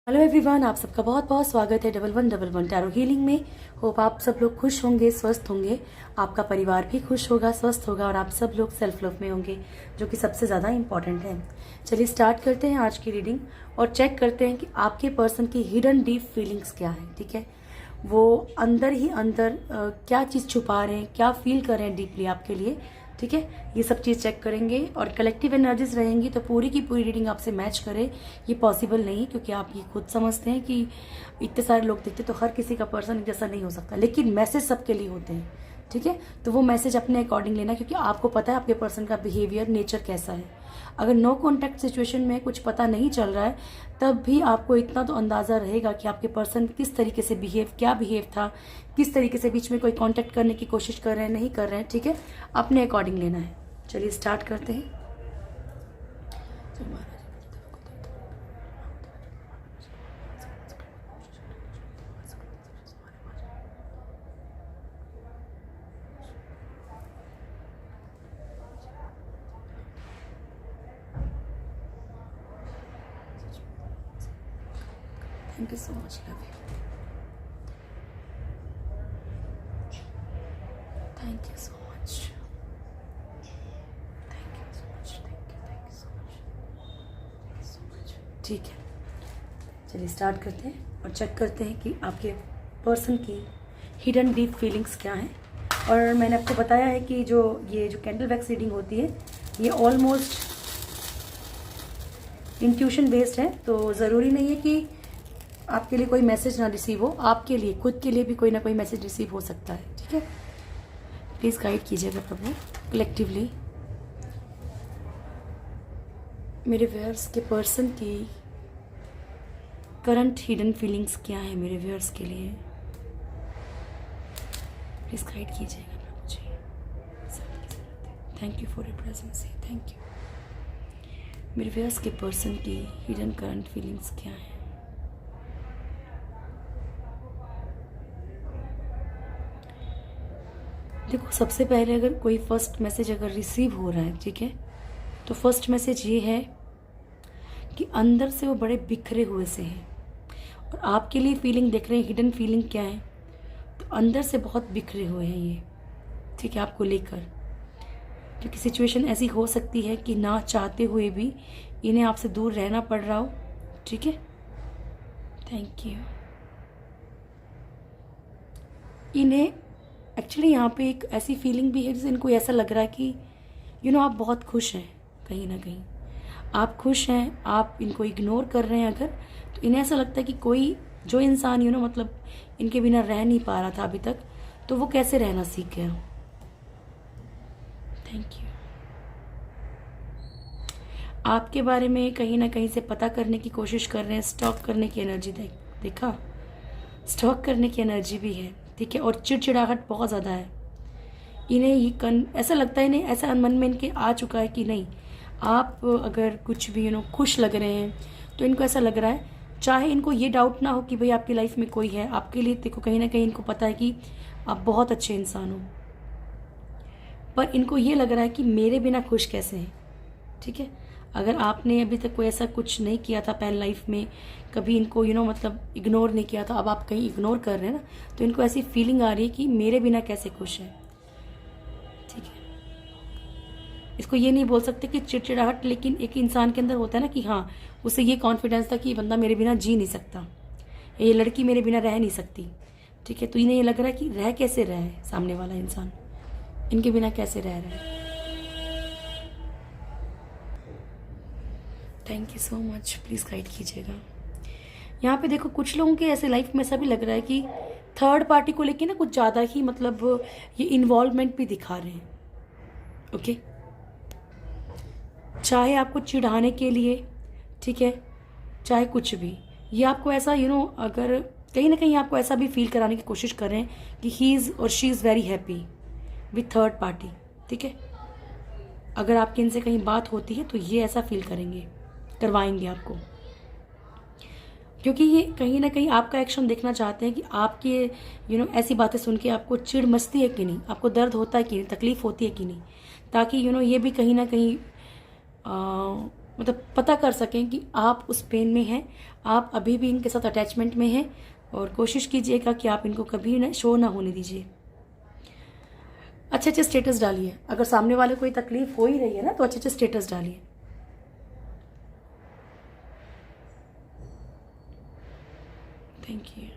Hello everyone, आप सबका बहुत बहुत स्वागत है 1111 टैरो हीलिंग में। होप आप सब लोग खुश होंगे, स्वस्थ होंगे, आपका परिवार भी खुश होगा, स्वस्थ होगा और आप सब लोग सेल्फ लव में होंगे, जो कि सबसे ज़्यादा इम्पॉर्टेंट है। चलिए स्टार्ट करते हैं आज की रीडिंग और चेक करते हैं कि आपके पर्सन की हिडन डीप फीलिंग्स क्या है। ठीक है, वो अंदर ही अंदर क्या चीज़ छुपा रहे हैं, क्या फील कर रहे हैं डीपली आपके लिए। ठीक है, ये सब चीज़ चेक करेंगे और कलेक्टिव एनर्जीज रहेंगी तो पूरी की पूरी रीडिंग आपसे मैच करे ये पॉसिबल नहीं, क्योंकि आप ये खुद समझते हैं कि इतने सारे लोग दिखते तो हर किसी का पर्सन जैसा नहीं हो सकता, लेकिन मैसेज सबके लिए होते हैं। ठीक है, तो वो मैसेज अपने अकॉर्डिंग लेना, क्योंकि आपको पता है आपके पर्सन का बिहेवियर, नेचर कैसा है। अगर नो कॉन्टैक्ट सिचुएशन में कुछ पता नहीं चल रहा है तब भी आपको इतना तो अंदाज़ा रहेगा कि आपके पर्सन किस तरीके से क्या बिहेव था, किस तरीके से बीच में कोई कांटेक्ट करने की कोशिश कर रहे हैं, नहीं कर रहे हैं। ठीक है, अपने अकॉर्डिंग लेना है। चलिए स्टार्ट करते हैं। Thank you so much, love you. Thank you so much, thank you so much, thank you so much. ठीक है, चलिए स्टार्ट करते हैं और चेक करते हैं कि आपके पर्सन की हिडन डीप फीलिंग्स क्या हैं। और मैंने आपको बताया है कि ये जो कैंडल वैक्स रीडिंग होती है ये ऑलमोस्ट इंट्यूशन बेस्ड है, तो ज़रूरी नहीं है कि आपके लिए कोई मैसेज ना रिसीव हो, आपके लिए खुद के लिए भी कोई ना कोई मैसेज रिसीव हो सकता है। ठीक है, प्लीज़ गाइड कीजिएगा प्रभु कलेक्टिवली। मेरे व्यूअर्स के पर्सन की करंट हिडन फीलिंग्स क्या है मेरे व्यूअर्स के लिए, प्लीज़ गाइड कीजिएगा प्रभु ji. Thank you for your presence, thank you. मेरे व्यूअर्स के पर्सन की हिडन करंट फीलिंग्स क्या है। देखो, सबसे पहले अगर कोई फर्स्ट मैसेज अगर रिसीव हो रहा है, ठीक है, तो फर्स्ट मैसेज ये है कि अंदर से वो बड़े बिखरे हुए से हैं और आपके लिए फीलिंग देख रहे हैं। हिडन फीलिंग क्या है, तो अंदर से बहुत बिखरे हुए हैं ये। ठीक है, आपको लेकर, क्योंकि सिचुएशन ऐसी हो सकती है कि ना चाहते हुए भी इन्हें आपसे दूर रहना पड़ रहा हो। ठीक है, थैंक यू। इन्हें एक्चुअली यहाँ पे एक ऐसी फीलिंग भी है जिससे इनको ऐसा लग रहा है कि आप बहुत खुश हैं, कहीं ना कहीं आप खुश हैं, आप इनको इग्नोर कर रहे हैं अगर, तो इन्हें ऐसा लगता है कि कोई जो इंसान मतलब इनके बिना रह नहीं पा रहा था अभी तक, तो वो कैसे रहना सीख गया। Thank you. आपके बारे में कहीं ना कहीं से पता करने की कोशिश कर रहे हैं, स्टॉक करने की एनर्जी देखा, स्टॉक करने की एनर्जी भी है। ठीक है, और चिड़चिड़ाहट बहुत ज़्यादा है इन्हें। ये ऐसा लगता है, इन्हें ऐसा मन में इनके आ चुका है कि नहीं, आप अगर कुछ भी खुश लग रहे हैं तो इनको ऐसा लग रहा है, चाहे इनको ये डाउट ना हो कि भाई आपकी लाइफ में कोई है आपके लिए, देखो कहीं ना कहीं इनको पता है कि आप बहुत अच्छे इंसान हो, पर इनको ये लग रहा है कि मेरे बिना खुश कैसे हैं। ठीक है, अगर आपने अभी तक कोई ऐसा कुछ नहीं किया था पहले लाइफ में, कभी इनको मतलब इग्नोर नहीं किया था, अब आप कहीं इग्नोर कर रहे हैं ना, तो इनको ऐसी फीलिंग आ रही है कि मेरे बिना कैसे खुश है। ठीक है, इसको ये नहीं बोल सकते कि चिड़चिड़ाहट, लेकिन एक इंसान के अंदर होता है ना कि हाँ, उसे ये कॉन्फिडेंस था कि बंदा मेरे बिना जी नहीं सकता, ये लड़की मेरे बिना रह नहीं सकती। ठीक है, तो इन्हें ये लग रहा है कि रह कैसे रहा है सामने वाला इंसान, इनके बिना कैसे रह रहा है। Thank you so much, please guide कीजिएगा। यहाँ पे देखो, कुछ लोगों के ऐसे लाइफ में ऐसा भी लग रहा है कि थर्ड पार्टी को लेके ना कुछ ज़्यादा ही ये इन्वॉल्वमेंट भी दिखा रहे हैं। ओके, चाहे आपको चिढ़ाने के लिए, ठीक है, चाहे कुछ भी, ये आपको ऐसा अगर कहीं ना कहीं आपको ऐसा भी फील कराने की कोशिश कर रहे हैं कि ही इज़ और she is very happy with third party. ठीक है, अगर आपकी इनसे कहीं बात होती है तो ये ऐसा फील करवाएंगे आपको, क्योंकि ये कहीं ना कहीं आपका एक्शन देखना चाहते हैं कि आपके ऐसी बातें सुन के आपको चिढ़ मचती है कि नहीं, आपको दर्द होता है कि नहीं, तकलीफ होती है कि नहीं, ताकि ये भी कहीं ना कहीं मतलब पता कर सकें कि आप उस पेन में हैं, आप अभी भी इनके साथ अटैचमेंट में हैं, और कोशिश कीजिएगा कि आप इनको कभी ना शो ना होने दीजिए। अच्छे अच्छे स्टेटस डालिए, अगर सामने वाले को कोई तकलीफ हो ही रही है ना तो अच्छे अच्छे स्टेटस डालिए। Thank you.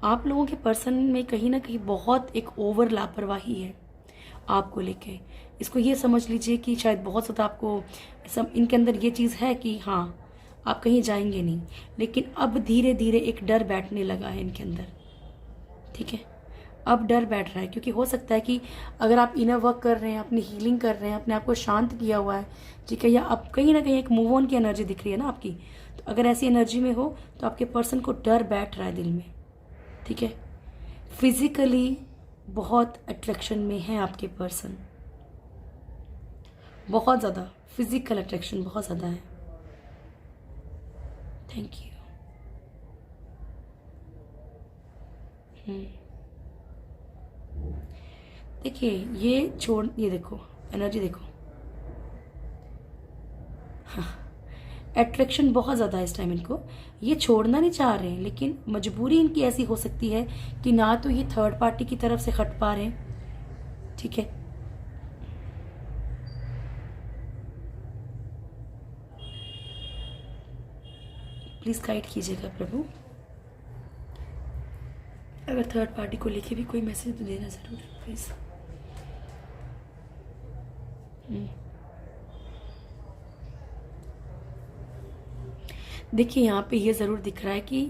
आप लोगों के पर्सन में कहीं ना कहीं बहुत एक ओवर लापरवाही है आपको लेके। इसको ये समझ लीजिए कि शायद बहुत ज़्यादा आपको सब इनके अंदर ये चीज़ है कि हाँ आप कहीं जाएंगे नहीं, लेकिन अब धीरे धीरे एक डर बैठने लगा है इनके अंदर। ठीक है, अब डर बैठ रहा है, क्योंकि हो सकता है कि अगर आप इनर वर्क कर रहे हैं, अपनी हीलिंग कर रहे हैं, अपने आप को शांत किया हुआ है, ठीक है, या अब कहीं ना कहीं एक मूव ऑन की एनर्जी दिख रही है ना आपकी, तो अगर ऐसी एनर्जी में हो तो आपके पर्सन को डर बैठ रहा है दिल में। ठीक है, फिजिकली बहुत अट्रैक्शन में है आपके पर्सन, बहुत ज़्यादा फिजिकल अट्रैक्शन बहुत ज़्यादा है। Thank you. देखिए ये देखो एनर्जी देखो, हाँ अट्रैक्शन बहुत ज़्यादा है इस टाइम इनको। ये छोड़ना नहीं चाह रहे हैं, लेकिन मजबूरी इनकी ऐसी हो सकती है कि ना तो ये थर्ड पार्टी की तरफ से हट पा रहे हैं। ठीक है, प्लीज़ गाइड कीजिएगा प्रभु, अगर थर्ड पार्टी को लेके भी कोई मैसेज तो देना ज़रूर प्लीज़। देखिए यहाँ पे ये ज़रूर दिख रहा है कि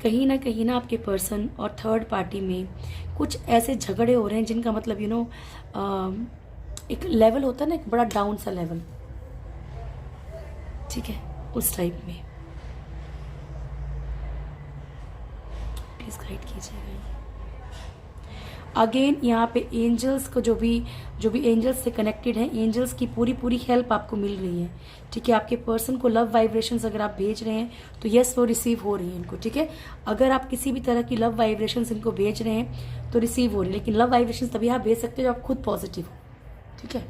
कहीं ना आपके पर्सन और थर्ड पार्टी में कुछ ऐसे झगड़े हो रहे हैं जिनका मतलब एक लेवल होता है ना, एक बड़ा डाउन सा लेवल। ठीक है, उस टाइप में प्लीज़ गाइड कीजिएगा। अगेन यहाँ पे एंजल्स को जो भी एंजल्स से कनेक्टेड हैं, एंजल्स की पूरी हेल्प आपको मिल रही है। ठीक है, आपके पर्सन को लव वाइब्रेशंस अगर आप भेज रहे हैं तो यस वो रिसीव हो रही है इनको। ठीक है, अगर आप किसी भी तरह की लव वाइब्रेशंस इनको भेज रहे हैं तो रिसीव हो रही है, लेकिन लव वाइब्रेशंस तभी आप भेज सकते हो जब आप खुद पॉजिटिव हो। ठीक है,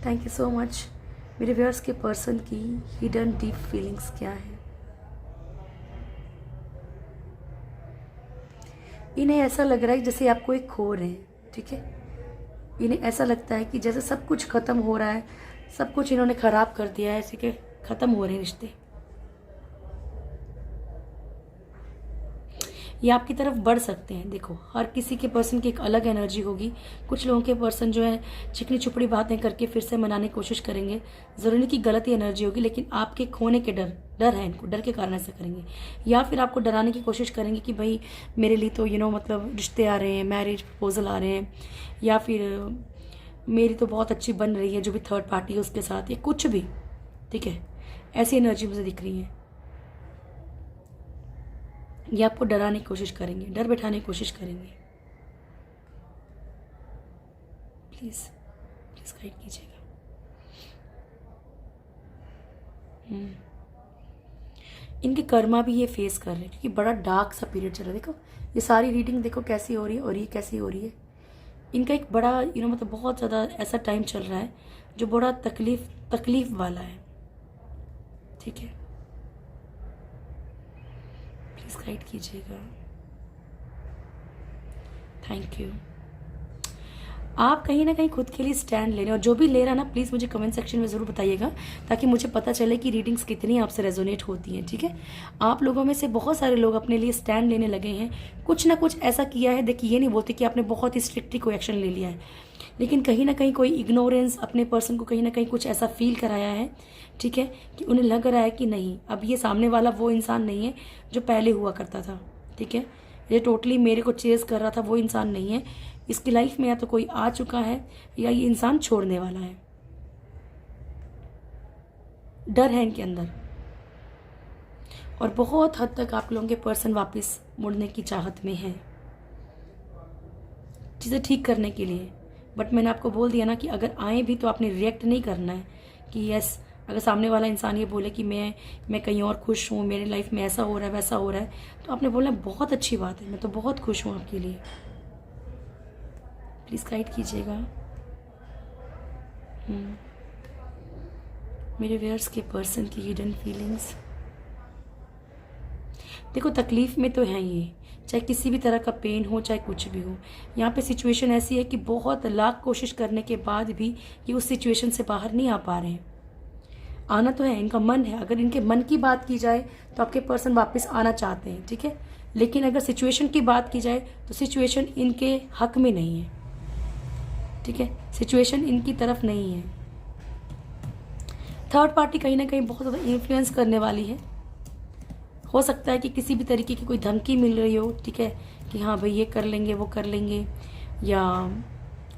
थैंक यू सो मच। मेरे व्यूअर्स के पर्सन की हिडन डीप फीलिंग्स क्या है? इन्हें ऐसा लग रहा है जैसे आप कोई खो रहे हैं। ठीक है, इन्हें ऐसा लगता है कि जैसे सब कुछ खत्म हो रहा है, सब कुछ इन्होंने खराब कर दिया है, ऐसे कि खत्म हो रहे हैं रिश्ते। ये आपकी तरफ बढ़ सकते हैं। देखो, हर किसी के पर्सन की एक अलग एनर्जी होगी। कुछ लोगों के पर्सन जो है चिकनी चुपड़ी बातें करके फिर से मनाने की कोशिश करेंगे, ज़रूरी नहीं कि गलत ही एनर्जी होगी, लेकिन आपके खोने के डर है इनको, डर के कारण ऐसा करेंगे। या फिर आपको डराने की कोशिश करेंगे कि भाई मेरे लिए तो मतलब रिश्ते आ रहे हैं, मैरिज प्रपोजल आ रहे हैं, या फिर मेरी तो बहुत अच्छी बन रही है जो भी थर्ड पार्टी है उसके साथ, या कुछ भी। ठीक है, ऐसी एनर्जी मुझे दिख रही है। ये आपको डराने की कोशिश करेंगे, डर बैठाने की कोशिश करेंगे। प्लीज़ गाइड कीजिएगा। इनके कर्मा भी ये फेस कर रहे हैं, क्योंकि बड़ा डार्क सा पीरियड चल रहा है। देखो ये सारी रीडिंग देखो कैसी हो रही है और ये कैसी हो रही है। इनका एक बड़ा मतलब बहुत ज़्यादा ऐसा टाइम चल रहा है जो बड़ा तकलीफ वाला है। ठीक है, प्लीज़ गाइड कीजिएगा। Thank you. आप कहीं ना कहीं खुद के लिए स्टैंड ले रहे हैं, और जो भी ले रहा है ना प्लीज़ मुझे कमेंट सेक्शन में ज़रूर बताइएगा, ताकि मुझे पता चले कि रीडिंग्स कितनी आपसे रेजोनेट होती हैं। ठीक है, आप लोगों में से बहुत सारे लोग अपने लिए स्टैंड लेने लगे हैं, कुछ ना कुछ ऐसा किया है। देखिए, ये नहीं बोलते कि आपने बहुत ही स्ट्रिक्टली कोई एक्शन ले लिया है, लेकिन कहीं ना कहीं कोई इग्नोरेंस अपने पर्सन को कहीं ना कहीं कुछ ऐसा फील कराया है। ठीक है, कि उन्हें लग रहा है कि नहीं, अब ये सामने वाला वो इंसान नहीं है जो पहले हुआ करता था। ठीक है, ये टोटली मेरे को चेज कर रहा था वो इंसान नहीं है। इसकी लाइफ में या तो कोई आ चुका है या ये इंसान छोड़ने वाला है। डर है इनके अंदर, और बहुत हद तक आप लोगों के पर्सन वापस मुड़ने की चाहत में है चीज़ें ठीक करने के लिए। बट मैंने आपको बोल दिया ना कि अगर आए भी तो आपने रिएक्ट नहीं करना है कि यस, अगर सामने वाला इंसान ये बोले कि मैं कहीं और खुश हूँ, मेरी लाइफ में ऐसा हो रहा है वैसा हो रहा है, तो आपने बोलना बहुत अच्छी बात है, मैं तो बहुत खुश हूँ आपके लिए। प्लीज़ गाइड कीजिएगा। मेरे व्यूअर्स के पर्सन की हिडन फीलिंग्स। देखो तकलीफ में तो है ये, चाहे किसी भी तरह का पेन हो चाहे कुछ भी हो। यहाँ पे सिचुएशन ऐसी है कि बहुत लाख कोशिश करने के बाद भी ये उस सिचुएशन से बाहर नहीं आ पा रहे हैं। आना तो है, इनका मन है। अगर इनके मन की बात की जाए तो आपके पर्सन वापस आना चाहते हैं, ठीक है। लेकिन अगर सिचुएशन की बात की जाए तो सिचुएशन इनके हक में नहीं है, ठीक है। सिचुएशन इनकी तरफ नहीं है। थर्ड पार्टी कहीं ना कहीं बहुत ज़्यादा इन्फ्लुएंस करने वाली है। हो सकता है कि किसी भी तरीके की कोई धमकी मिल रही हो, ठीक है, कि हाँ भाई ये कर लेंगे वो कर लेंगे, या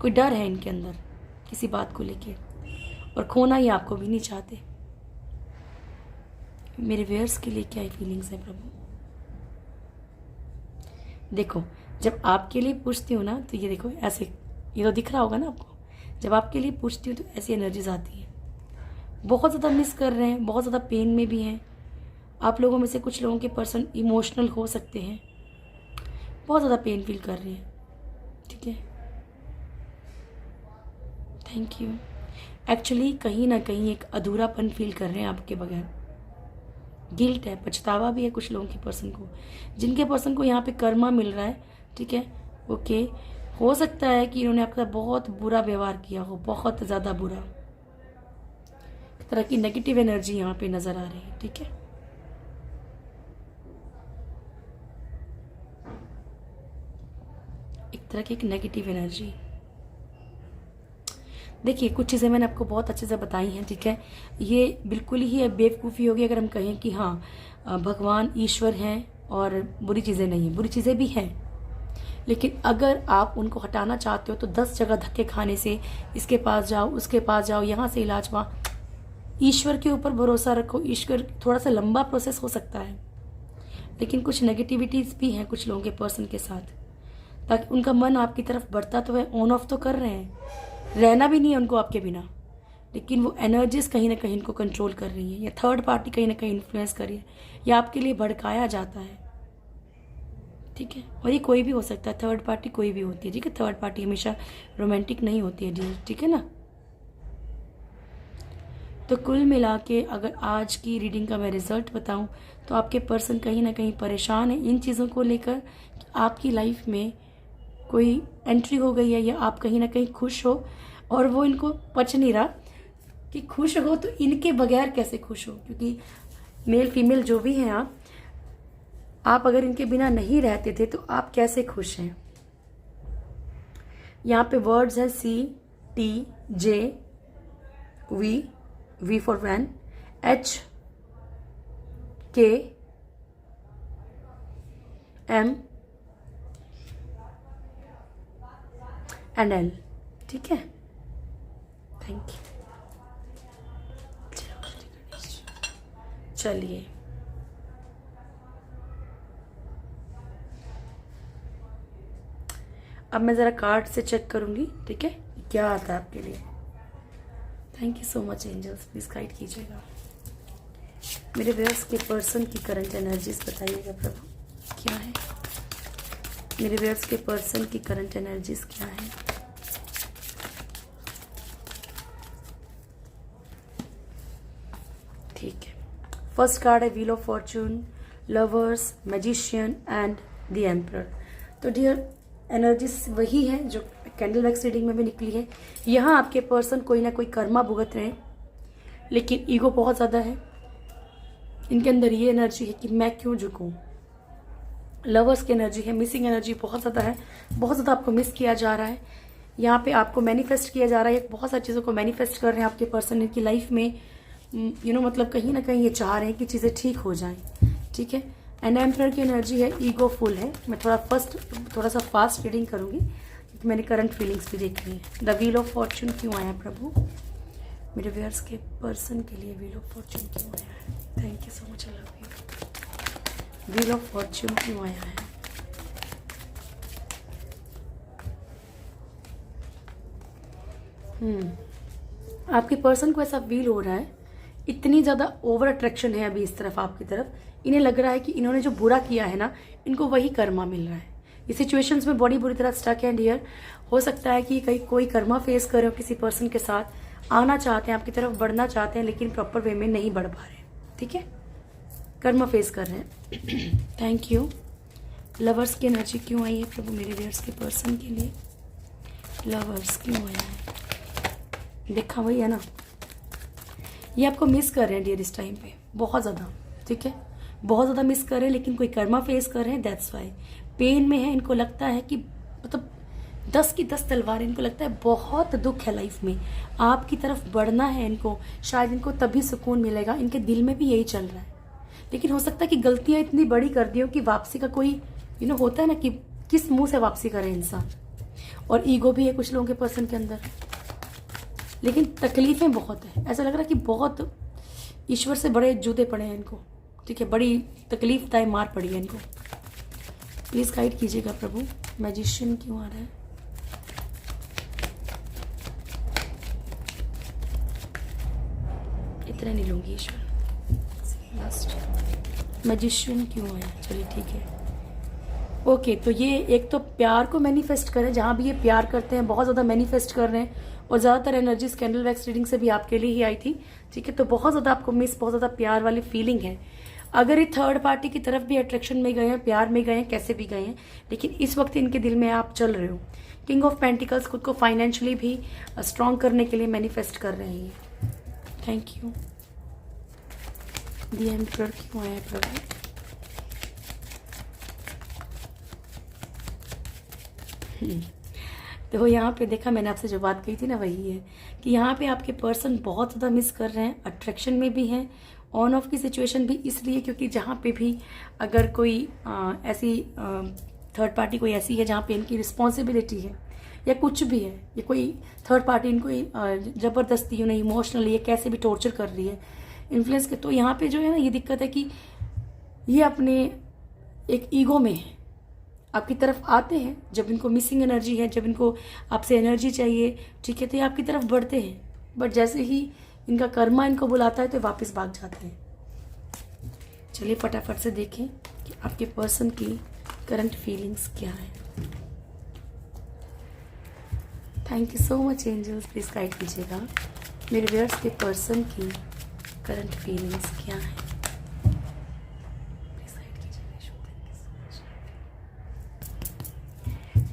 कोई डर है इनके अंदर किसी बात को लेके, और खोना ही आपको भी नहीं चाहते। मेरे व्यूअर्स के लिए क्या फीलिंग्स है प्रभु? देखो जब आपके लिए पूछती हूँ ना तो ये देखो ऐसे, ये तो दिख रहा होगा ना आपको। जब आपके लिए पूछती हूँ तो ऐसी एनर्जीज आती है। बहुत ज़्यादा मिस कर रहे हैं, बहुत ज़्यादा पेन में भी हैं। आप लोगों में से कुछ लोगों के पर्सन इमोशनल हो सकते हैं, बहुत ज़्यादा पेन फील कर रहे हैं, ठीक है। Thank you. एक्चुअली कहीं ना कहीं एक अधूरापन फील कर रहे हैं आपके बगैर। गिल्ट है, पछतावा भी है कुछ लोगों के पर्सन को, जिनके पर्सन को यहाँ पे कर्मा मिल रहा है, ठीक है। ओके, हो सकता है कि इन्होंने आपका बहुत बुरा व्यवहार किया हो, बहुत ज़्यादा बुरा। एक तरह की नेगेटिव एनर्जी यहाँ पे नज़र आ रही है, ठीक है। एक तरह की एक नेगेटिव एनर्जी। देखिए कुछ चीज़ें मैंने आपको बहुत अच्छे से बताई हैं, ठीक है। ये बिल्कुल ही बेवकूफ़ी होगी अगर हम कहें कि हाँ भगवान ईश्वर हैं और बुरी चीज़ें नहीं हैं। बुरी चीज़ें भी हैं, लेकिन अगर आप उनको हटाना चाहते हो तो 10 जगह धक्के खाने से, इसके पास जाओ उसके पास जाओ, यहाँ से इलाज वहाँ। ईश्वर के ऊपर भरोसा रखो। ईश्वर थोड़ा सा लंबा प्रोसेस हो सकता है, लेकिन कुछ नेगेटिविटीज़ भी हैं कुछ लोगों के पर्सन के साथ, ताकि उनका मन आपकी तरफ बढ़ता तो है, ऑन ऑफ तो कर रहे हैं, रहना भी नहीं है उनको आपके बिना, लेकिन वो एनर्जीज कहीं ना कहीं इनको कंट्रोल कर रही है, या थर्ड पार्टी कहीं ना कहीं इन्फ्लुएंस कर रही है, या आपके लिए भड़काया जाता है, ठीक है। और ये कोई भी हो सकता है, थर्ड पार्टी कोई भी होती है, ठीक है। थर्ड पार्टी हमेशा रोमांटिक नहीं होती है डियर, ठीक है ना। तो कुल मिला के अगर आज की रीडिंग का मैं रिजल्ट बताऊं तो आपके पर्सन कहीं ना कहीं परेशान है इन चीज़ों को लेकर कि आपकी लाइफ में कोई एंट्री हो गई है, या आप कहीं ना कहीं खुश हो और वो इनको पच नहीं रहा कि खुश हो तो इनके बगैर कैसे खुश हो, क्योंकि मेल फीमेल जो भी हैं आप अगर इनके बिना नहीं रहते थे तो आप कैसे खुश हैं। यहाँ पे वर्ड्स हैं CTJ, V for van, HK, M and L, ठीक है। Thank you. चलिए अब मैं ज़रा कार्ड से चेक करूंगी, ठीक है, क्या आता है आपके लिए। Thank you so much angels, please guide कीजिएगा। मेरे व्यूअर्स के पर्सन की करंट एनर्जीज बताइएगा प्रभु क्या है। मेरे व्यूअर्स के पर्सन की करंट एनर्जीज क्या है। ठीक है, फर्स्ट कार्ड है wheel of Fortune, lovers, magician and the emperor. तो डियर एनर्जीज वही है जो कैंडल वैक्स रीडिंग में भी निकली है। यहाँ आपके पर्सन कोई ना कोई कर्मा भुगत रहे हैं, लेकिन ईगो बहुत ज़्यादा है इनके अंदर। ये एनर्जी है कि मैं क्यों झुकूं। लवर्स की एनर्जी है, मिसिंग एनर्जी बहुत ज़्यादा है, बहुत ज़्यादा आपको मिस किया जा रहा है। यहाँ पे आपको मैनिफेस्ट किया जा रहा है, बहुत सारी चीज़ों को मैनिफेस्ट कर रहे हैं आपके पर्सन इनकी लाइफ में। मतलब कहीं ना कहीं ये चाह रहे हैं कि चीज़ें ठीक हो जाएं, ठीक है। एंड एम्परर की एनर्जी है, ईगो फुल है। मैं थोड़ा सा फास्ट रीडिंग करूँगी क्योंकि मैंने करंट फीलिंग्स भी देखनी है। द व्हील ऑफ फॉर्चून क्यों आया प्रभु मेरे व्यूअर्स के पर्सन के लिए? व्हील ऑफ फॉर्चून क्यों आया है? Thank you so much, I love you. Wheel of Fortune क्यों आया है? आपके पर्सन को ऐसा फील हो रहा है, इतनी ज़्यादा ओवर अट्रैक्शन है अभी इस तरफ आपकी तरफ। इन्हें लग रहा है कि इन्होंने जो बुरा किया है ना, इनको वही कर्मा मिल रहा है। इस सिचुएशंस में बड़ी बुरी तरह स्टक है डियर। हो सकता है कि कहीं कोई कर्मा फेस कर रहे हो किसी पर्सन के साथ, आना चाहते हैं, आपकी तरफ बढ़ना चाहते हैं, लेकिन प्रॉपर वे में नहीं बढ़ पा रहे। ठीक है, कर्मा फेस कर रहे हैं। Thank you. लवर्स की एनर्जी क्यों आई है प्रभु मेरे व्यूअर्स के पर्सन के लिए? लवर्स क्यों आया है? देखा वही है ना, ये आपको मिस कर रहे हैं डियर इस टाइम पे बहुत ज़्यादा। ठीक है, बहुत ज़्यादा मिस कर रहे हैं, लेकिन कोई कर्मा फेस कर रहे हैं, दैट्स वाई पेन में है। इनको लगता है कि मतलब 10 की 10 तलवार, इनको लगता है बहुत दुख है लाइफ में, आपकी तरफ बढ़ना है इनको, शायद इनको तभी सुकून मिलेगा। इनके दिल में भी यही चल रहा है, लेकिन हो सकता है कि गलतियां इतनी बड़ी कर दी हो कि वापसी का कोई होता है ना कि किस मुंह से वापसी करे इंसान, और ईगो भी है कुछ लोगों के पर्सन के अंदर। लेकिन तकलीफें बहुत है, ऐसा लग रहा है कि बहुत ईश्वर से बड़े जूते पड़े हैं इनको। ठीक है, बड़ी तकलीफदायक मार पड़ी है इनको। प्लीज गाइड कीजिएगा प्रभु, मैजिशियन क्यों आ रहा है? इतना नहीं लूंगी ईश्वर, लास्ट मैजिशियन क्यों आया? चलिए ठीक है, ओके। तो ये एक तो प्यार को मैनिफेस्ट करें, जहां भी ये प्यार करते हैं बहुत ज़्यादा मैनिफेस्ट कर रहे हैं, और ज़्यादातर एनर्जीज कैंडल वैक्स रीडिंग से भी आपके लिए ही आई थी। ठीक है, तो बहुत ज़्यादा आपको मिस, बहुत ज़्यादा प्यार वाली फीलिंग है। अगर ये थर्ड पार्टी की तरफ भी अट्रैक्शन में गए हैं, प्यार में गए हैं, कैसे भी गए हैं, लेकिन इस वक्त इनके दिल में आप चल रहे हो। किंग ऑफ पेंटिकल्स खुद को फाइनेंशियली भी स्ट्रॉन्ग करने के लिए मैनिफेस्ट कर रहे हैं। Thank you. दी एम्परर क्यों आया प्रभु? तो यहाँ पे देखा, मैंने आपसे जो बात कही थी ना, वही है कि यहाँ पे आपके पर्सन बहुत ज़्यादा मिस कर रहे हैं, अट्रैक्शन में भी हैं। ऑन ऑफ की सिचुएशन भी इसलिए क्योंकि जहाँ पे भी अगर कोई ऐसी थर्ड पार्टी कोई ऐसी है जहाँ पे इनकी रिस्पॉन्सिबिलिटी है या कुछ भी है, ये कोई थर्ड पार्टी इनको ज़बरदस्ती इमोशनली ये कैसे भी टॉर्चर कर रही है, इन्फ्लुएंस के, तो यहाँ पे जो है ना ये दिक्कत है कि ये अपने एक ईगो में है। आपकी तरफ आते हैं जब इनको मिसिंग एनर्जी है, जब इनको आपसे एनर्जी चाहिए, ठीक है, तो ये आपकी तरफ बढ़ते हैं, बट जैसे ही इनका कर्मा इनको बुलाता है तो वापस भाग जाते हैं। चलिए फटाफट से देखें कि आपके पर्सन की करंट फीलिंग्स क्या है। Thank you so much angels, please guide कीजिएगा मेरे व्यूअर्स के पर्सन की करंट फीलिंग्स क्या है।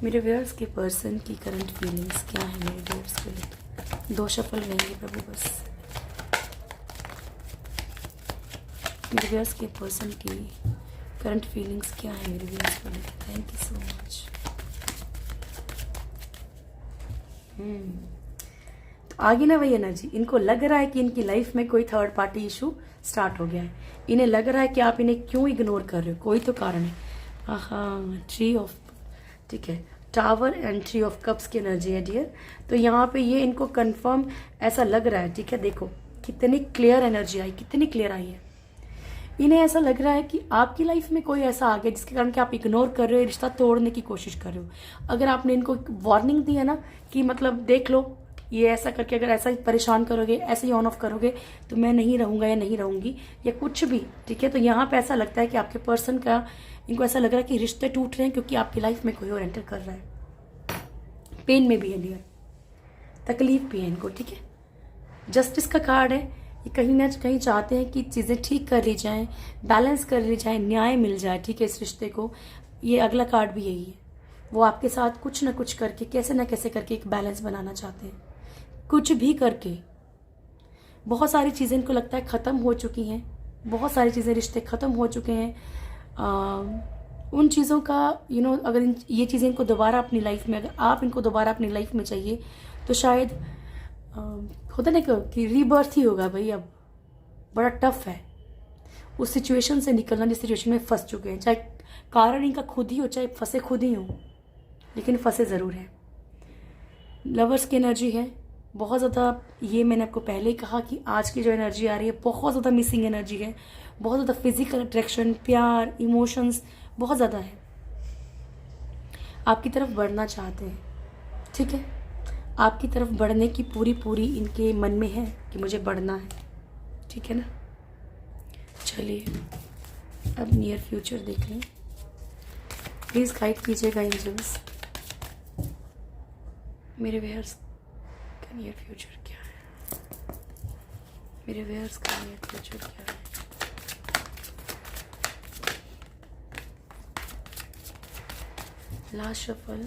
मेरे व्यूअर्स के पर्सन की करंट फीलिंग्स क्या है मेरे व्यूअर्स के लिए? 2 शफल रहेंगे प्रभु बस। मेरे व्यूअर्स के पर्सन की करंट फीलिंग्स क्या है मेरे व्यूअर्स के लिए? Thank you so much. तो आगे ना वही एनर्जी, इनको लग रहा है कि इनकी लाइफ में कोई थर्ड पार्टी इशू स्टार्ट हो गया है। इन्हें लग रहा है कि आप इन्हें क्यों इग्नोर कर रहे हो, कोई तो कारण है। हाँ, ट्री ऑफ, ठीक है, tower and three of cups की एनर्जी है डियर। तो यहाँ पे ये इनको कंफर्म ऐसा लग रहा है। ठीक है, देखो कितनी क्लियर एनर्जी आई, कितनी क्लियर आई है। इन्हें ऐसा लग रहा है कि आपकी लाइफ में कोई ऐसा आ गया जिसके कारण कि आप इग्नोर कर रहे हो, रिश्ता तोड़ने की कोशिश कर रहे हो। अगर आपने इनको वार्निंग दी है ना कि मतलब देख लो, ये ऐसा करके अगर ऐसा ही परेशान करोगे, ऐसे ही ऑन ऑफ करोगे तो मैं नहीं रहूंगा या नहीं रहूंगी या कुछ भी, ठीक है, तो यहाँ पे ऐसा लगता है कि आपके पर्सन का, इनको ऐसा लग रहा है कि रिश्ते टूट रहे हैं क्योंकि आपकी लाइफ में कोई और एंटर कर रहा है। पेन में भी है डियर, तकलीफ भी है इनको। ठीक है, जस्टिस का कार्ड है, ये कहीं ना कहीं चाहते हैं कि चीज़ें ठीक कर ली जाएं, बैलेंस कर ली जाए, न्याय मिल जाए। ठीक है, इस रिश्ते को, ये अगला कार्ड भी यही है। वो आपके साथ कुछ ना कुछ करके, कैसे ना कैसे करके एक बैलेंस बनाना चाहते हैं, कुछ भी करके। बहुत सारी चीज़ें इनको लगता है ख़त्म हो चुकी हैं, बहुत सारी चीज़ें, रिश्ते ख़त्म हो चुके हैं। उन चीज़ों का अगर ये चीज़ें इनको दोबारा अपनी लाइफ में, अगर आप इनको दोबारा अपनी लाइफ में चाहिए तो शायद होता ना कि रीबर्थ ही होगा भाई। अब बड़ा टफ है उस सिचुएशन से निकलना जिस सिचुएशन में फंस चुके हैं, चाहे कारण इनका खुद ही हो, चाहे फंसे खुद ही हो, लेकिन फंसे ज़रूर हैं। लवर्स की एनर्जी है बहुत ज़्यादा। ये मैंने आपको पहले ही कहा कि आज की जो एनर्जी आ रही है बहुत ज़्यादा मिसिंग एनर्जी है, बहुत ज़्यादा फिजिकल अट्रैक्शन, प्यार, इमोशंस बहुत ज़्यादा है। आपकी तरफ बढ़ना चाहते हैं, ठीक है, आपकी तरफ बढ़ने की पूरी इनके मन में है कि मुझे बढ़ना है। ठीक है ना, चलिए अब नियर फ्यूचर देख लें। प्लीज़ गाइड कीजिएगा एंजल्स, मेरे व्यूअर्स का नियर फ्यूचर क्या है, मेरे व्यूअर्स का नियर फ्यूचर क्या है। लास्ट शफल,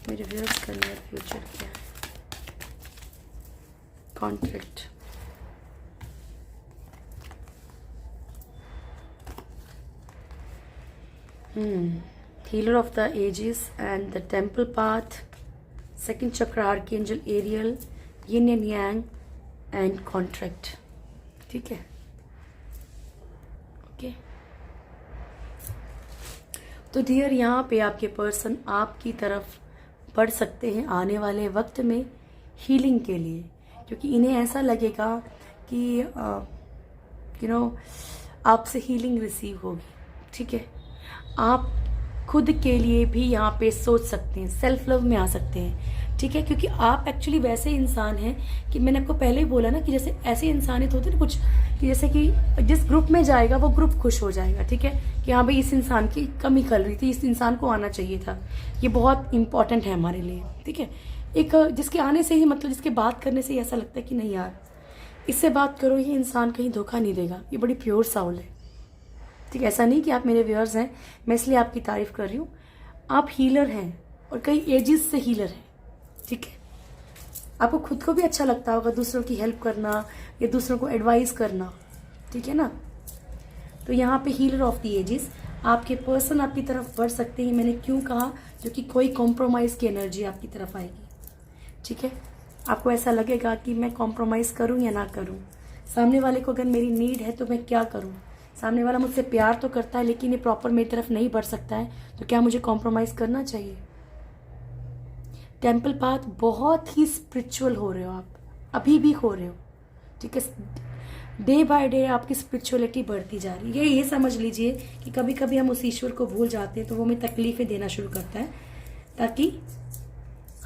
मेरे व्यूअर्स का नियर फ्यूचर क्या है। Contract, healer of the ages and the temple path, second chakra archangel Ariel, yin and yang and contract। ठीक है, ओके। तो डियर, यहाँ पे आपके पर्सन आपकी तरफ बढ़ सकते हैं आने वाले वक्त में हीलिंग के लिए, क्योंकि इन्हें ऐसा लगेगा कि आपसे हीलिंग रिसीव होगी। ठीक है, आप खुद के लिए भी यहाँ पे सोच सकते हैं, सेल्फ लव में आ सकते हैं। ठीक है, क्योंकि आप एक्चुअली वैसे इंसान हैं कि मैंने आपको पहले ही बोला ना कि जैसे ऐसे इंसानियत होती है ना कुछ, कि जैसे कि जिस ग्रुप में जाएगा वो ग्रुप खुश हो जाएगा। ठीक है, कि हाँ भाई इस इंसान की कमी खल रही थी, इस इंसान को आना चाहिए था, ये बहुत इंपॉर्टेंट है हमारे लिए। ठीक है, एक जिसके आने से ही मतलब जिसके बात करने से ही ऐसा लगता है कि नहीं यार इससे बात करो, ये इंसान कहीं धोखा नहीं देगा, ये बड़ी प्योर साउल है। ठीक है, ऐसा नहीं कि आप मेरे व्यूअर्स हैं मैं इसलिए आपकी तारीफ कर रही हूँ, आप हीलर हैं और कई एजेस से हीलर हैं। ठीक है, आपको खुद को भी अच्छा लगता होगा दूसरों की हेल्प करना या दूसरों को एडवाइस करना। ठीक है ना, तो यहाँ पे हीलर ऑफ द एजेस, आपके पर्सन आपकी तरफ बढ़ सकते हैं। मैंने क्यों कहा, क्योंकि कोई कॉम्प्रोमाइज़ की एनर्जी आपकी तरफ आएगी। ठीक है, आपको ऐसा लगेगा कि मैं कॉम्प्रोमाइज़ करूँ या ना करूँ, सामने वाले को अगर मेरी नीड है तो मैं क्या करूँ, सामने वाला मुझसे प्यार तो करता है लेकिन ये प्रॉपर मेरी तरफ नहीं बढ़ सकता है, तो क्या मुझे कॉम्प्रोमाइज़ करना चाहिए। टेम्पल पाथ, बहुत ही स्पिरिचुअल हो रहे हो आप, अभी भी हो रहे हो। ठीक है, डे बाय डे आपकी स्पिरिचुअलिटी बढ़ती जा रही है। ये समझ लीजिए कि कभी कभी हम उस ईश्वर को भूल जाते हैं तो वो हमें तकलीफें देना शुरू करता है, ताकि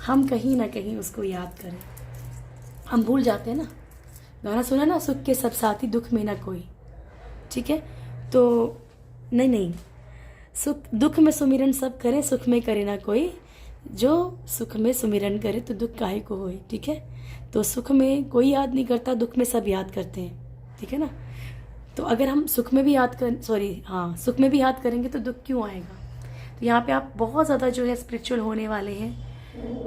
हम कहीं ना कहीं उसको याद करें। हम भूल जाते हैं ना, गाना सुना ना, सुख के सब साथी दुख में ना कोई। ठीक है, तो नहीं, सुख दुख में सुमिरन सब करें, सुख में करे ना कोई, जो सुख में सुमिरन करे तो दुख काहे को होए। ठीक है, तो सुख में कोई याद नहीं करता, दुख में सब याद करते हैं। ठीक है ना, तो अगर हम सुख में भी सुख में भी याद करेंगे तो दुख क्यों आएगा। तो यहाँ पे आप बहुत ज़्यादा जो है स्पिरिचुअल होने वाले हैं,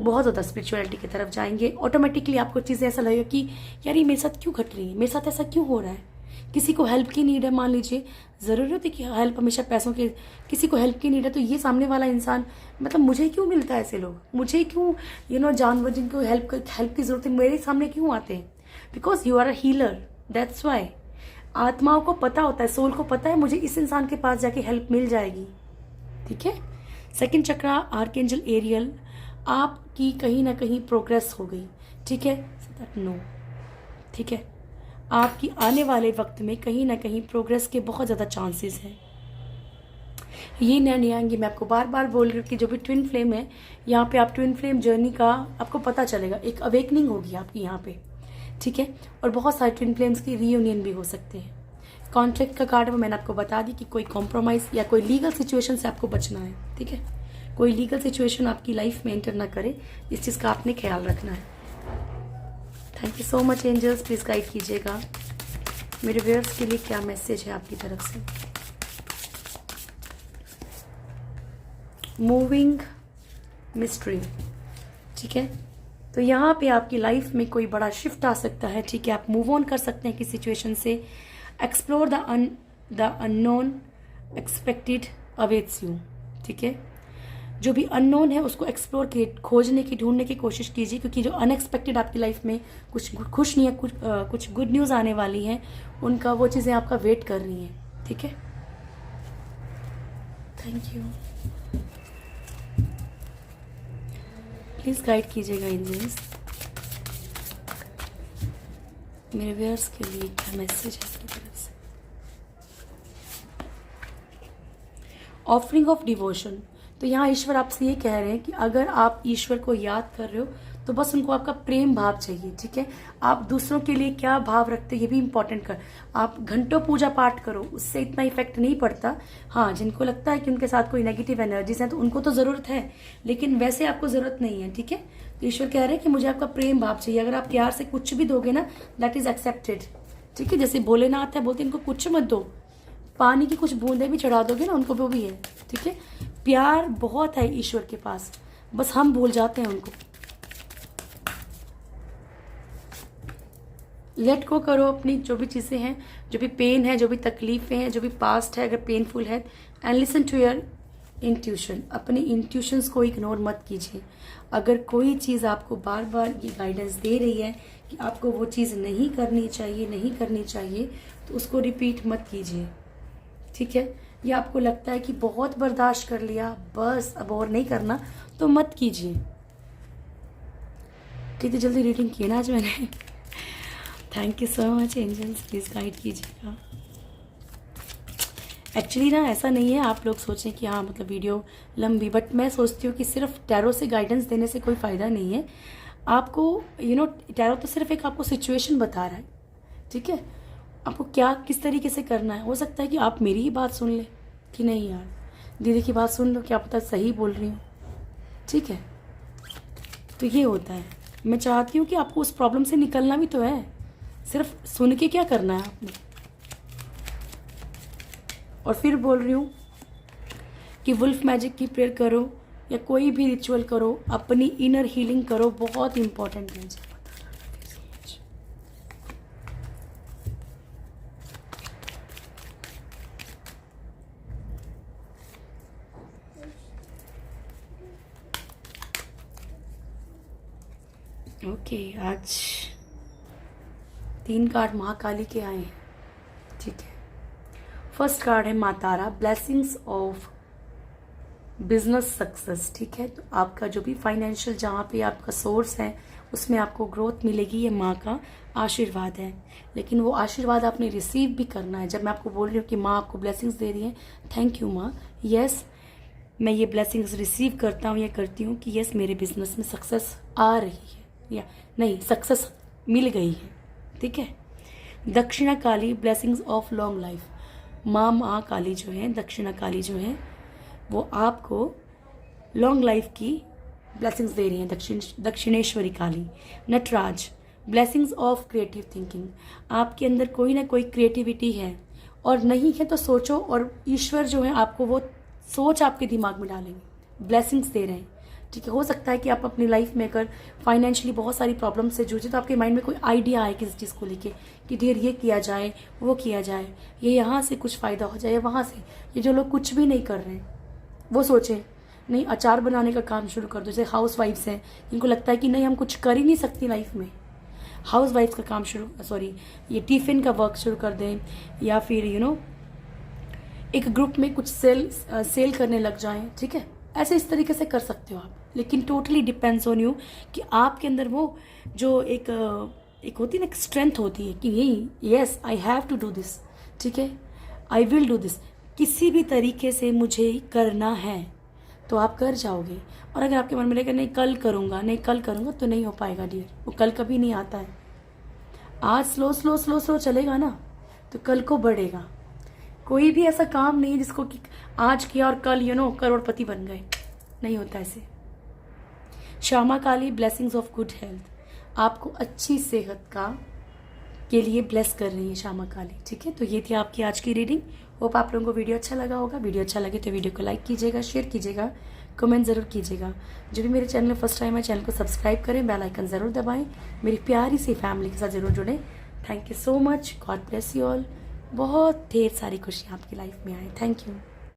बहुत ज़्यादा स्पिरिचुअलिटी की तरफ जाएंगे। ऑटोमेटिकली आपको चीज़ें ऐसा लगेगा कि यार ये मेरे साथ क्यों घट रही है, मेरे साथ ऐसा क्यों हो रहा है। किसी को हेल्प की नीड है, मान लीजिए, ज़रूरत है कि हेल्प हमेशा पैसों की, किसी को हेल्प की नीड है, तो ये सामने वाला इंसान मतलब मुझे क्यों मिलता है ऐसे लोग, मुझे क्यों जानवर जिनको हेल्प की ज़रूरत है मेरे सामने क्यों आते हैं। Because you are a healer, that's why. आत्माओं को पता होता है, सोल को पता है मुझे इस इंसान के पास जाके हेल्प मिल जाएगी। ठीक है, सेकंड चक्रा आर्कएंजल एरियल, आपकी कहीं ना कहीं प्रोग्रेस हो गई। ठीक है, नो, ठीक है, आपकी आने वाले वक्त में कहीं ना कहीं प्रोग्रेस के बहुत ज़्यादा चांसेस हैं। ये नहीं आएंगे, मैं आपको बार बार बोल रही हूँ कि जो भी ट्विन फ्लेम है, यहाँ पे आप ट्विन फ्लेम जर्नी का आपको पता चलेगा, एक अवेकनिंग होगी आपकी यहाँ पे। ठीक है, और बहुत सारे ट्विन फ्लेम्स की रीयूनियन भी हो सकते हैं। कॉन्ट्रैक्ट का कार्ड में मैंने आपको बता दी कि कोई कॉम्प्रोमाइज़ या कोई लीगल सिचुएशन से आपको बचना है। ठीक है, कोई लीगल सिचुएशन आपकी लाइफ में एंटर ना करे, इस चीज़ का आपने ख्याल रखना है। Thank you so much angels, please guide कीजिएगा मेरे व्यूअर्स के लिए क्या मैसेज है आपकी तरफ से। मूविंग मिस्ट्री, ठीक है, तो यहाँ पे आपकी लाइफ में कोई बड़ा शिफ्ट आ सकता है। ठीक है, आप मूव ऑन कर सकते हैं किसी सिचुएशन से। Explore the unknown expected awaits you. ठीक है, जो भी अननोन है उसको एक्सप्लोर किए, खोजने की, ढूंढने की कोशिश कीजिए, क्योंकि जो अनएक्सपेक्टेड आपकी लाइफ में कुछ खुश नहीं है, कुछ गुड न्यूज़ आने वाली हैं, उनका वो चीज़ें आपका वेट कर रही हैं। ठीक है, थैंक यू, प्लीज़ गाइड कीजिएगा एंजल्स मेरे व्यूअर्स के लिए क्या मैसेज है आपकी तरफ से। ऑफरिंग ऑफ डिवोशन, तो यहाँ ईश्वर आपसे ये कह रहे हैं कि अगर आप ईश्वर को याद कर रहे हो तो बस उनको आपका प्रेम भाव चाहिए, ठीक है। आप दूसरों के लिए क्या भाव रखते हैं ये भी इंपॉर्टेंट कर। आप घंटों पूजा पाठ करो, उससे इतना इफेक्ट नहीं पड़ता। हाँ, जिनको लगता है कि उनके साथ कोई नेगेटिव एनर्जीज हैं तो उनको तो जरूरत है, लेकिन वैसे आपको जरूरत नहीं है, ठीक है। तो ईश्वर कह रहे हैं कि मुझे आपका प्रेम भाव चाहिए। अगर आप प्यार से कुछ भी दोगे ना, दैट इज एक्सेप्टेड, ठीक है। जैसे भोलेनाथ है, बोलते इनको कुछ मत दो, पानी की कुछ बूंदें भी चढ़ा दोगे ना उनको, वो भी है, ठीक है। प्यार बहुत है ईश्वर के पास, बस हम भूल जाते हैं उनको। लेट गो करो अपनी जो भी चीज़ें हैं, जो भी पेन है, जो भी तकलीफें हैं, जो भी पास्ट है अगर पेनफुल है, and listen to your intuition. अपनी इंट्यूशंस को इग्नोर मत कीजिए। अगर कोई चीज़ आपको बार बार ये गाइडेंस दे रही है कि आपको वो चीज़ नहीं करनी चाहिए, नहीं करनी चाहिए, तो उसको रिपीट मत कीजिए, ठीक है। या आपको लगता है कि बहुत बर्दाश्त कर लिया, बस अब और नहीं करना, तो मत कीजिए। कितनी जल्दी रीडिंग की ना आज मैंने। Thank you so much angels, please guide कीजिएगा। एक्चुअली ना ऐसा नहीं है आप लोग सोचें कि हाँ मतलब वीडियो लंबी, बट मैं सोचती हूँ कि सिर्फ टैरो से गाइडेंस देने से कोई फ़ायदा नहीं है। आपको टैरो तो सिर्फ एक आपको सिचुएशन बता रहा है, ठीक है। आपको क्या किस तरीके से करना है। हो सकता है कि आप मेरी ही बात सुन ले कि नहीं यार दीदी की बात सुन लो, क्या पता सही बोल रही हूँ, ठीक है। तो ये होता है। मैं चाहती हूँ कि आपको उस प्रॉब्लम से निकलना भी तो है, सिर्फ सुन के क्या करना है आपने। और फिर बोल रही हूँ कि वुल्फ मैजिक की प्रेयर करो या कोई भी रिचुअल करो, अपनी इनर हीलिंग करो, बहुत इंपॉर्टेंट है। ओके, आज 3 कार्ड महाकाली के आए हैं, ठीक है। फर्स्ट कार्ड है माँ तारा, ब्लेसिंग्स ऑफ बिजनेस सक्सेस, ठीक है। तो आपका जो भी फाइनेंशियल जहाँ पे आपका सोर्स है उसमें आपको ग्रोथ मिलेगी, ये माँ का आशीर्वाद है। लेकिन वो आशीर्वाद आपने रिसीव भी करना है। जब मैं आपको बोल रही हूँ कि माँ आपको ब्लेसिंग्स दे रही है, थैंक यू माँ, यस मैं ये ब्लेसिंग्स रिसीव करता हूँ, ये करती हूँ कि यस मेरे बिजनेस में सक्सेस आ रही है, या नहीं सक्सेस मिल गई है, ठीक है। दक्षिणा काली, ब्लेसिंग्स ऑफ लॉन्ग लाइफ। माँ काली जो है, दक्षिणा काली जो है, वो आपको लॉन्ग लाइफ की ब्लेसिंग्स दे रही हैं। Dakshineswari Kali. Nataraja, blessings of creative thinking. आपके अंदर कोई ना कोई क्रिएटिविटी है, और नहीं है तो सोचो, और ईश्वर जो है आपको वो सोच आपके दिमाग में डालेंगे, ब्लेसिंग्स दे रहे हैं, ठीक है। हो सकता है कि आप अपनी लाइफ में अगर फाइनेंशियली बहुत सारी प्रॉब्लम से जूझे तो आपके माइंड में कोई आइडिया आए किसी चीज़ को लेके कि डियर ये किया जाए, वो किया जाए, ये यहाँ से कुछ फ़ायदा हो जाए या वहाँ से। ये जो लोग कुछ भी नहीं कर रहे हैं वो सोचें नहीं अचार बनाने का काम शुरू कर दो। जैसे हाउस वाइफ्स हैं, इनको लगता है कि नहीं हम कुछ कर ही नहीं सकती लाइफ में, हाउस वाइफ्स का काम ये टिफ़िन का वर्क शुरू कर दें, या फिर एक ग्रुप में कुछ सेल करने लग जाएं, ठीक है। ऐसे इस तरीके से कर सकते हो आप, लेकिन टोटली डिपेंड्स ऑन यू कि आपके अंदर वो जो एक होती है ना, एक स्ट्रेंथ होती है कि यही yes I have to do this, ठीक है, आई विल डू दिस, किसी भी तरीके से मुझे करना है, तो आप कर जाओगे। और अगर आपके मन में रहेगा नहीं कल करूँगा, तो नहीं हो पाएगा डियर, वो कल कभी नहीं आता है। आज स्लो चलेगा ना तो कल को बढ़ेगा। कोई भी ऐसा काम नहीं है जिसको कि आज किया और कल करोड़पति बन गए, नहीं होता ऐसे। श्यामा काली, ब्लेसिंग्स ऑफ गुड हेल्थ। आपको अच्छी सेहत के लिए ब्लेस कर रही है श्यामा काली, ठीक है। तो ये थी आपकी आज की रीडिंग। होप आप लोगों को वीडियो अच्छा लगा होगा। वीडियो अच्छा लगे तो वीडियो को लाइक कीजिएगा, शेयर कीजिएगा, कमेंट ज़रूर कीजिएगा। जो भी मेरे चैनल में फर्स्ट टाइम है, चैनल को सब्सक्राइब करें, बेल आइकन ज़रूर दबाएं, मेरी प्यारी सी फैमिली के साथ ज़रूर जुड़ें। Thank you so much, God bless you all. बहुत ढेर सारी खुशियाँ आपकी लाइफ में आए। Thank you.